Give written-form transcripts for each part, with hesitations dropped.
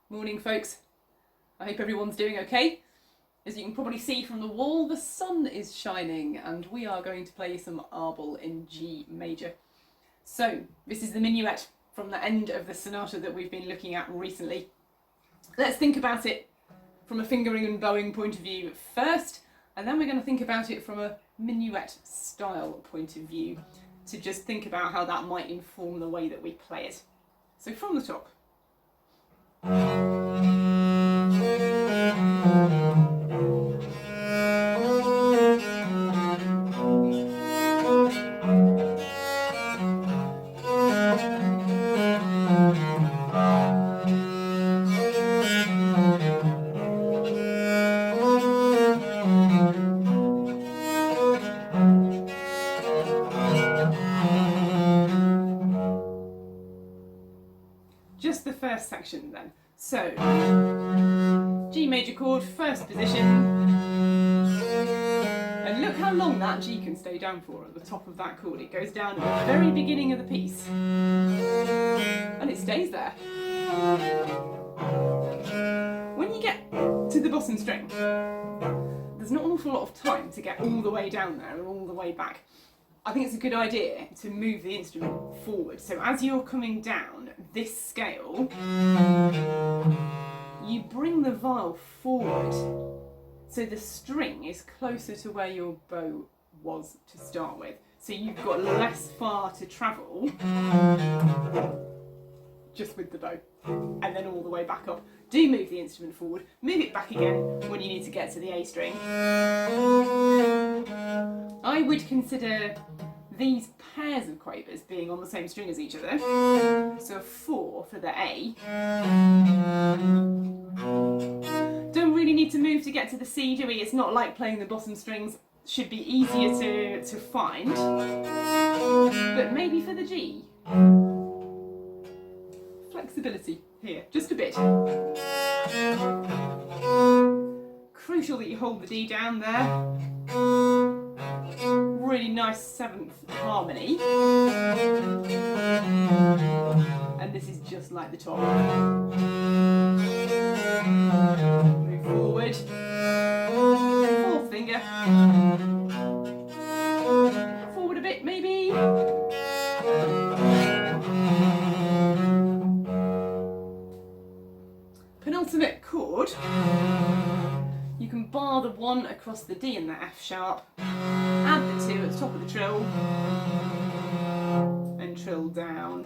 Morning, folks. I hope everyone's doing okay. As you can probably see from the wall, the sun is shining and we are going to play some Abel in G major. So, this is the Minuet from the end of the sonata that we've been looking at recently. Let's think about it from a fingering and bowing point of view first, and then we're going to think about it from a minuet style point of view to just think about how that might inform the way that we play it. So from the top. Just the first section then. So, G major chord, first position, and look how long that G can stay down for at the top of that chord. It goes down at the very beginning of the piece, and it stays there. When you get to the bottom string, there's not an awful lot of time to get all the way down there and all the way back. I think it's a good idea to move the instrument forward. So as you're coming down this scale, you bring the viol forward so the string is closer to where your bow was to start with. So you've got less far to travel just with the bow, and then all the way back up. Do move the instrument forward, move it back again when you need to get to the A string. I would consider these pairs of quavers being on the same string as each other. So a 4 for the A. Don't really need to move to get to the C, do we? It's not like playing the bottom strings. Should be easier to find. But maybe for the G. Flexibility here, just a bit. Crucial that you hold the D down there. Really nice 7th harmony. And this is just like the top. Move forward. 4th finger. Forward a bit maybe. Penultimate chord. You can bar the 1 across the D and the F sharp, add the 2 at the top of the trill, and trill down.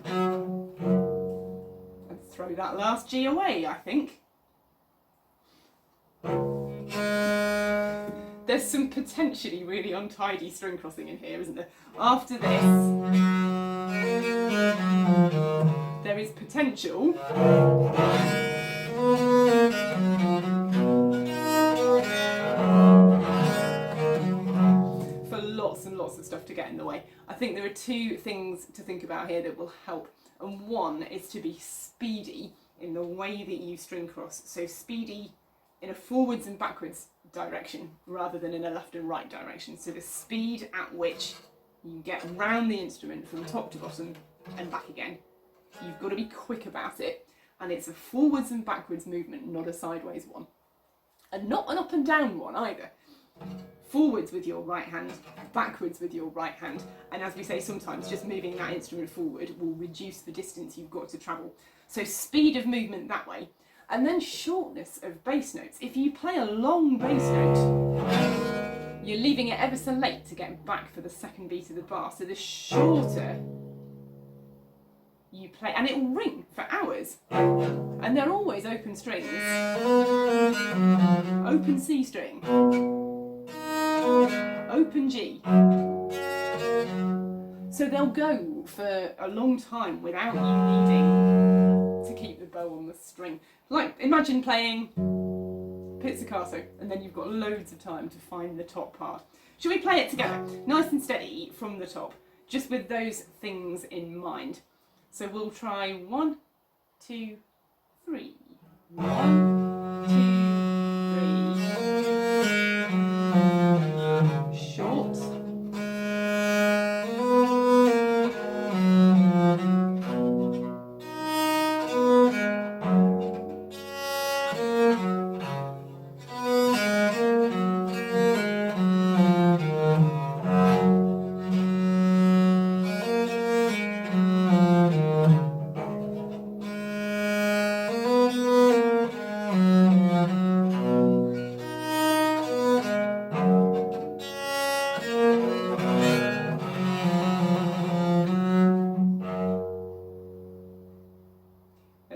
And throw that last G away, I think. There's some potentially really untidy string crossing in here, isn't there? After this, there is potential lots and lots of stuff to get in the way. I think there are 2 things to think about here that will help, and one is to be speedy in the way that you string cross. So speedy in a forwards and backwards direction rather than in a left and right direction. So the speed at which you get round the instrument from top to bottom and back again. You've got to be quick about it, and it's a forwards and backwards movement, not a sideways one. And not an up and down one either. Forwards with your right hand, backwards with your right hand, and as we say sometimes, just moving that instrument forward will reduce the distance you've got to travel. So speed of movement that way, and then shortness of bass notes. If you play a long bass note, you're leaving it ever so late to get back for the second beat of the bar, so the shorter you play, and it will ring for hours, and they're always open strings, open C string, open G. So they'll go for a long time without you needing to keep the bow on the string. Like, imagine playing pizzicato and then you've got loads of time to find the top part. Shall we play it together? Nice and steady from the top, just with those things in mind. So we'll try 1, 2, 3. 1, 2, 3. Short.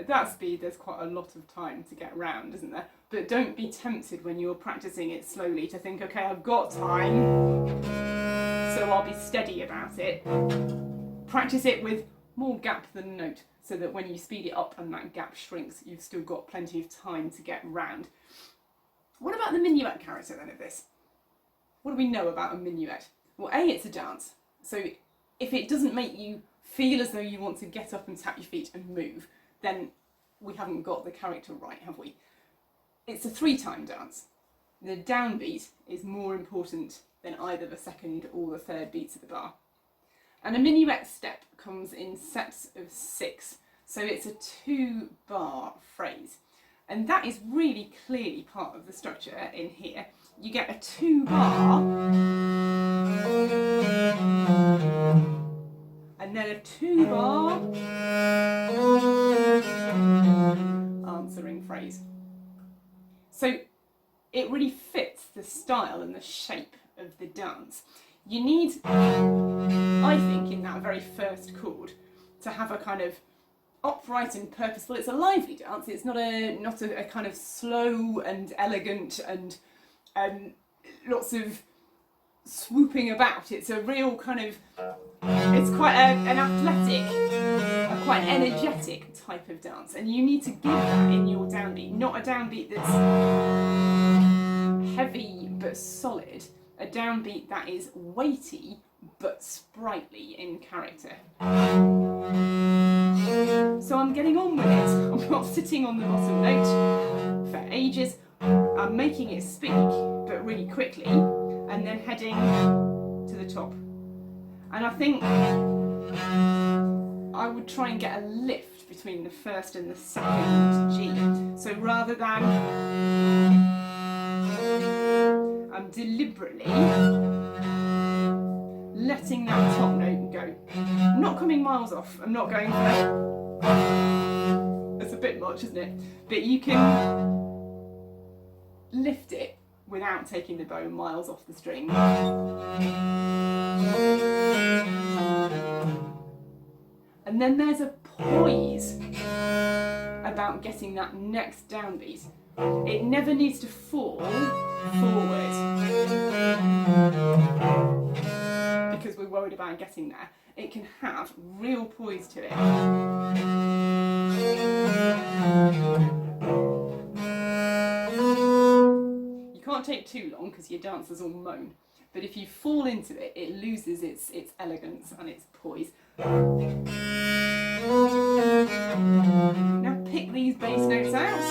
at that speed there's quite a lot of time to get round, isn't there? But don't be tempted when you're practicing it slowly to think, okay, I've got time, so I'll be steady about it. Practice it with more gap than note, so that when you speed it up and that gap shrinks, you've still got plenty of time to get round. What about the minuet character then of this? What do we know about a minuet? Well, A, it's a dance, so if it doesn't make you feel as though you want to get up and tap your feet and move, then we haven't got the character right, have we? It's a 3-time dance. The downbeat is more important than either the second or the third beats of the bar. And a minuet step comes in sets of 6, so it's a 2-bar phrase. And that is really clearly part of the structure in here. You get a 2-bar, and then a 2-bar answering phrase. So it really fits the style and the shape of the dance. You need, I think, in that very first chord, to have a kind of upright and purposeful. It's a lively dance. It's not a kind of slow and elegant and lots of swooping about. It's a real kind of, it's quite an athletic, quite an energetic type of dance, and you need to give that in your downbeat, not a downbeat that's heavy but solid, a downbeat that is weighty but sprightly in character. So I'm getting on with it. I'm not sitting on the bottom note for ages. I'm making it speak, but really quickly, and then heading to the top. And I think I would try and get a lift between the first and the second G. So rather than I'm deliberately letting that top note go. I'm not coming miles off. I'm not going for, it's a bit much, isn't it? But you can lift it without taking the bow miles off the string. And then there's a poise about getting that next downbeat. It never needs to fall forward because we're worried about getting there. It can have real poise to it. You can't take too long because your dancers will moan. But if you fall into it, it loses its elegance and its poise. Now pick these bass notes out.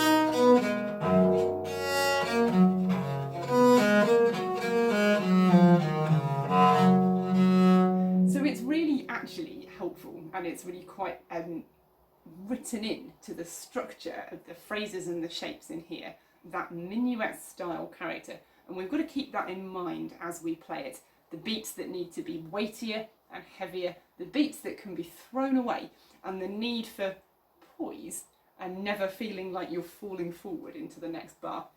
So it's really actually helpful, and it's really quite written in to the structure of the phrases and the shapes in here, that minuet style character. And we've got to keep that in mind as we play it. The beats that need to be weightier and heavier, the beats that can be thrown away, and the need for poise and never feeling like you're falling forward into the next bar.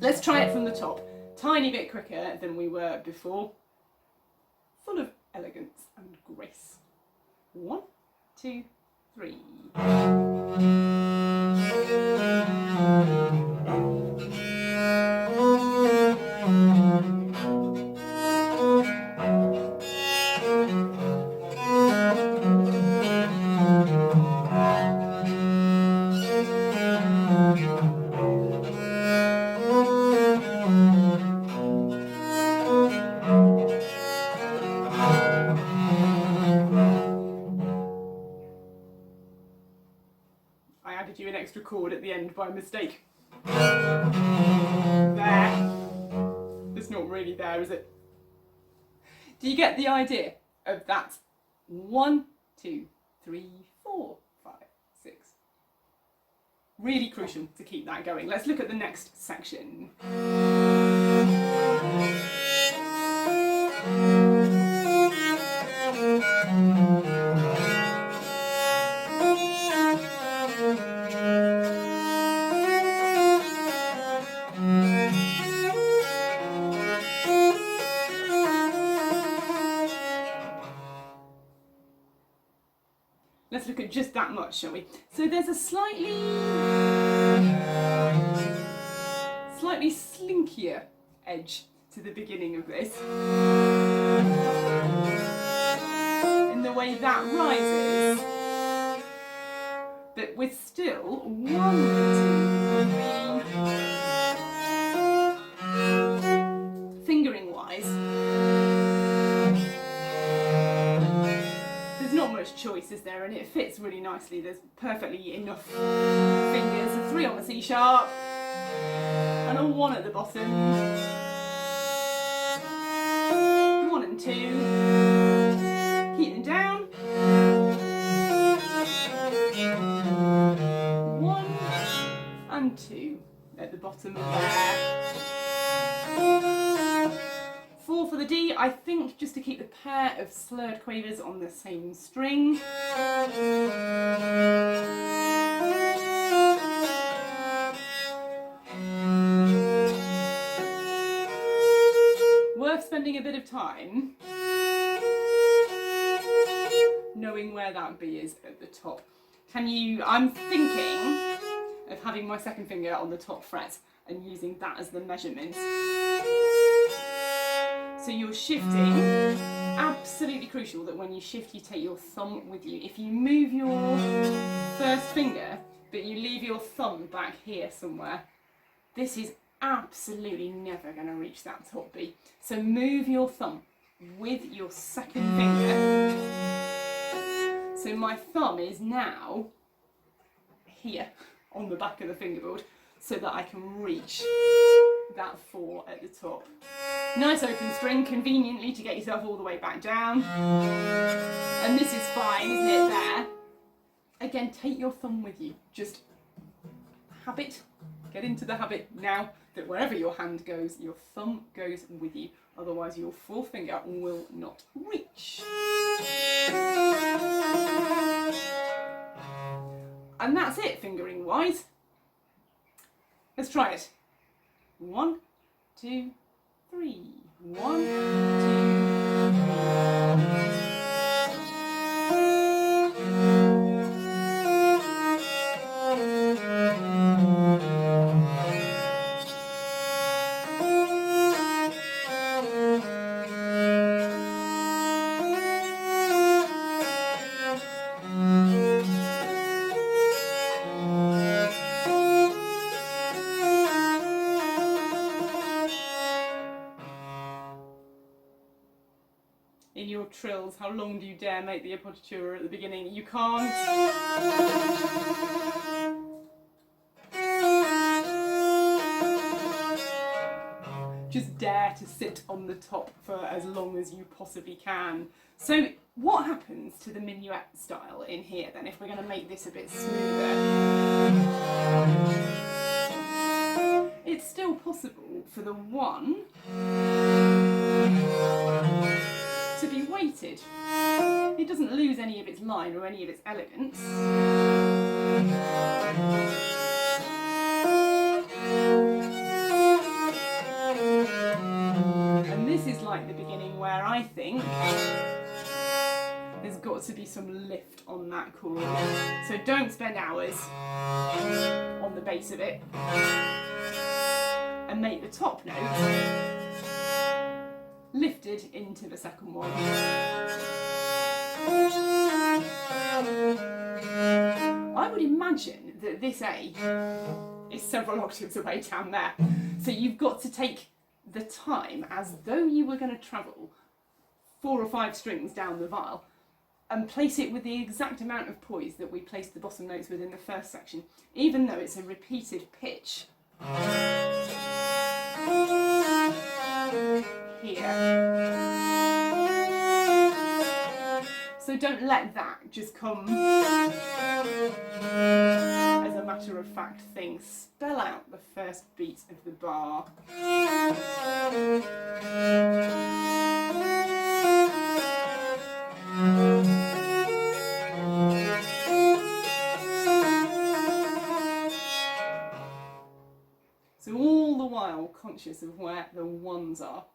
Let's try it from the top. Tiny bit quicker than we were before. Full of elegance and grace. 1, 2, 3. You an extra chord at the end by mistake. There. It's not really there, is it? Do you get the idea of that? 1, 2, 3, 4, 5, 6. Really crucial to keep that going. Let's look at the next section. Let's look at just that much, shall we? So there's a slightly slinkier edge to the beginning of this. In the way that rises, but with still 1, 2, 3, fingering wise. There's not much choice, is there? And it fits really nicely. There's perfectly enough fingers. A 3 on the C sharp and a 1 at the bottom. 1 and 2. Keep them down. 1 and 2 at the bottom of there. 4 for the D, I think, just to keep the pair of slurred quavers on the same string. Worth spending a bit of time knowing where that B is at the top. I'm thinking of having my second finger on the top fret and using that as the measurement. So you're shifting, absolutely crucial that when you shift you take your thumb with you. If you move your first finger but you leave your thumb back here somewhere, this is absolutely never going to reach that top B. So move your thumb with your second finger. So my thumb is now here on the back of the fingerboard so that I can reach that 4 at the top. Nice open string, conveniently to get yourself all the way back down. And this is fine, isn't it, there? Again, take your thumb with you. Just get into the habit now that wherever your hand goes, your thumb goes with you. Otherwise your fourth finger will not reach. And that's it, fingering wise. Let's try it. 1, 2, 3. 1, 2, 3. In your trills, how long do you dare make the appoggiatura at the beginning? You can't. Just dare to sit on the top for as long as you possibly can. So what happens to the minuet style in here then, if we're going to make this a bit smoother? It's still possible for the 1 to be weighted. It doesn't lose any of its line or any of its elegance. And this is like the beginning where I think there's got to be some lift on that chord. So don't spend hours on the base of it and make the top note lifted into the second one. I would imagine that this A is several octaves away down there. So you've got to take the time as though you were going to travel 4 or 5 strings down the viol and place it with the exact amount of poise that we placed the bottom notes with in the first section, even though it's a repeated pitch. Here. So don't let that just come as a matter of fact thing. Spell out the first beat of the bar. So all the while conscious of where the ones are.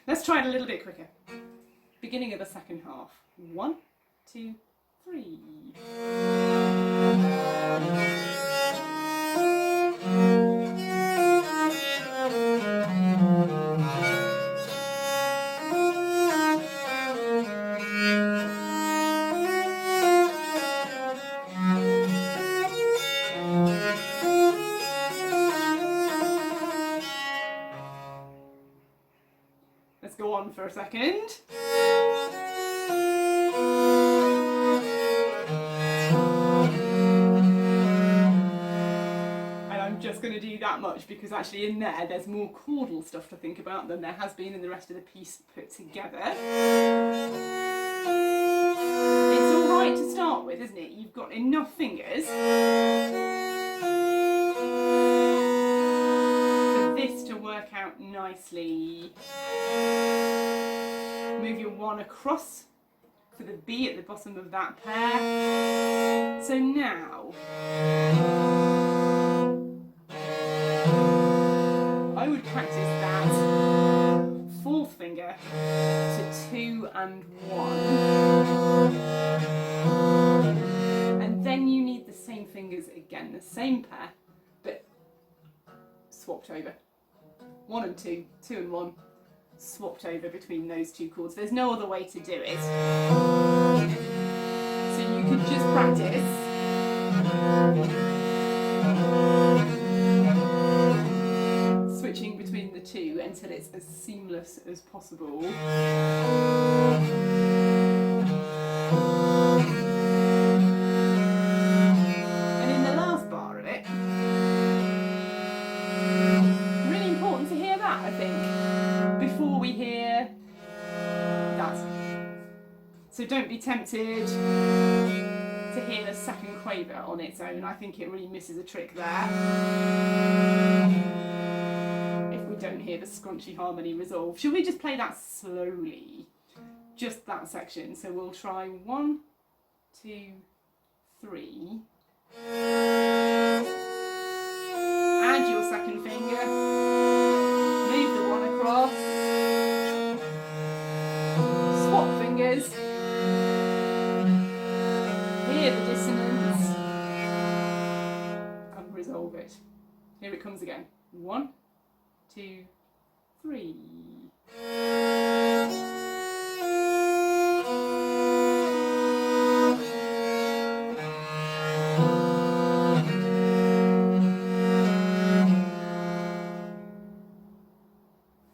Let's try it a little bit quicker. Beginning of the second half. 1, 2, 3. for a second. And I'm just going to do that much because actually in there's more chordal stuff to think about than there has been in the rest of the piece put together. It's all right to start with, isn't it? You've got enough fingers for this to work out nicely. Move your 1 across for the B at the bottom of that pair. So now, I would practice that 4th finger to 2 and 1. And then you need the same fingers again, the same pair, but swapped over. 1 and 2, 2 and 1. Swapped over between those 2 chords. There's no other way to do it. So you can just practice switching between the 2 until it's as seamless as possible. And in the last bar of it, really important to hear that, I think, before we hear that. So don't be tempted to hear the second quaver on its own. I think it really misses a trick there. If we don't hear the scrunchy harmony resolve. Should we just play that slowly? Just that section. So we'll try 1, 2, 3. Add your second finger. Move the 1 across. Swap fingers. Hear the dissonance. And resolve it. Here it comes again. 1, 2, 3.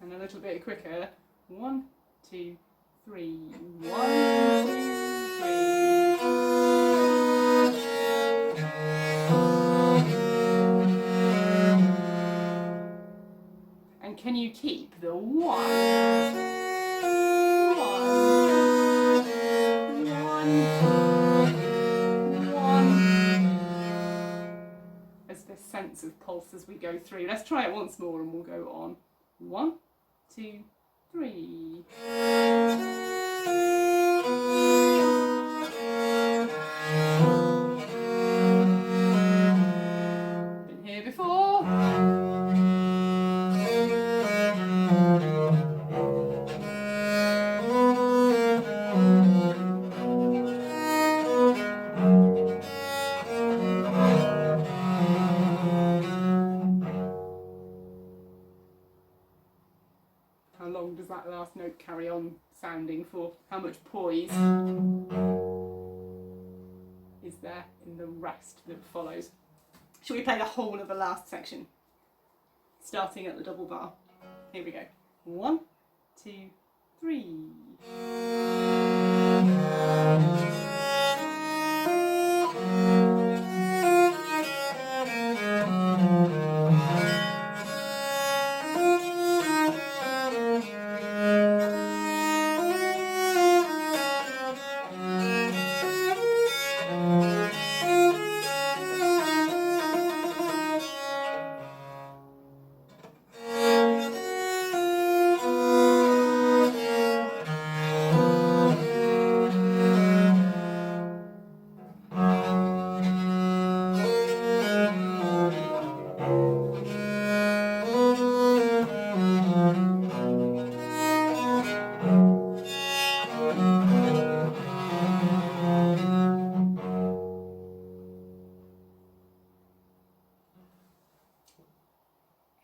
And a little bit quicker. 1, 2, 3. 1, 2, 3. And can you keep the 1, 1, 1 as the sense of pulse as we go through? Let's try it once more and we'll go on. 1, 2, 3. Been here before. How long does that last note carry on sounding for? How much poise is there in the rest that follows? Shall we play the whole of the last section? Starting at the double bar. Here we go. 1, 2, 3.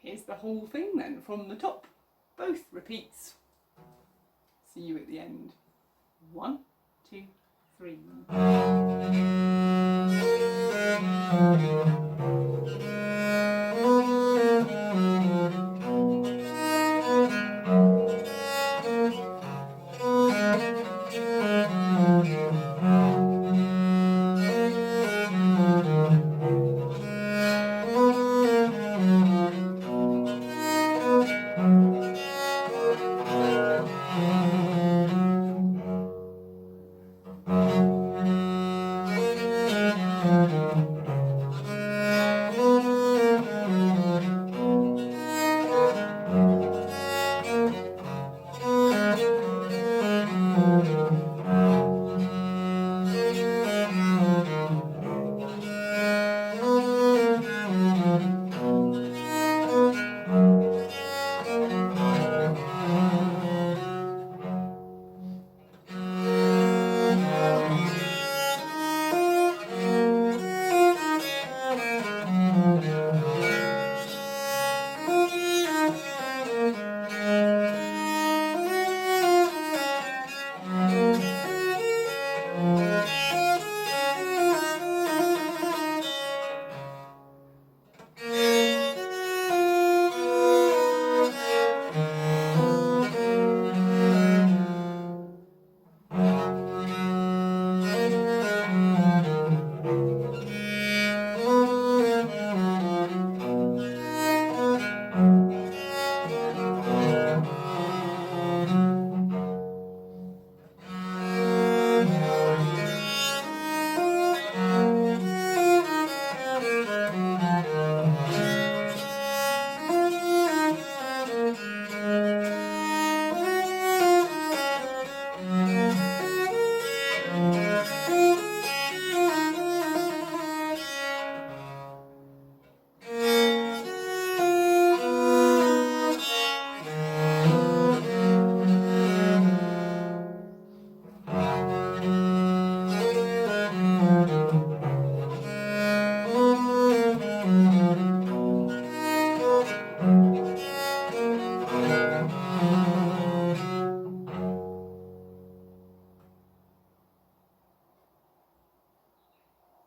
Here's the whole thing then from the top. Both repeats. See you at the end. 1, 2, 3.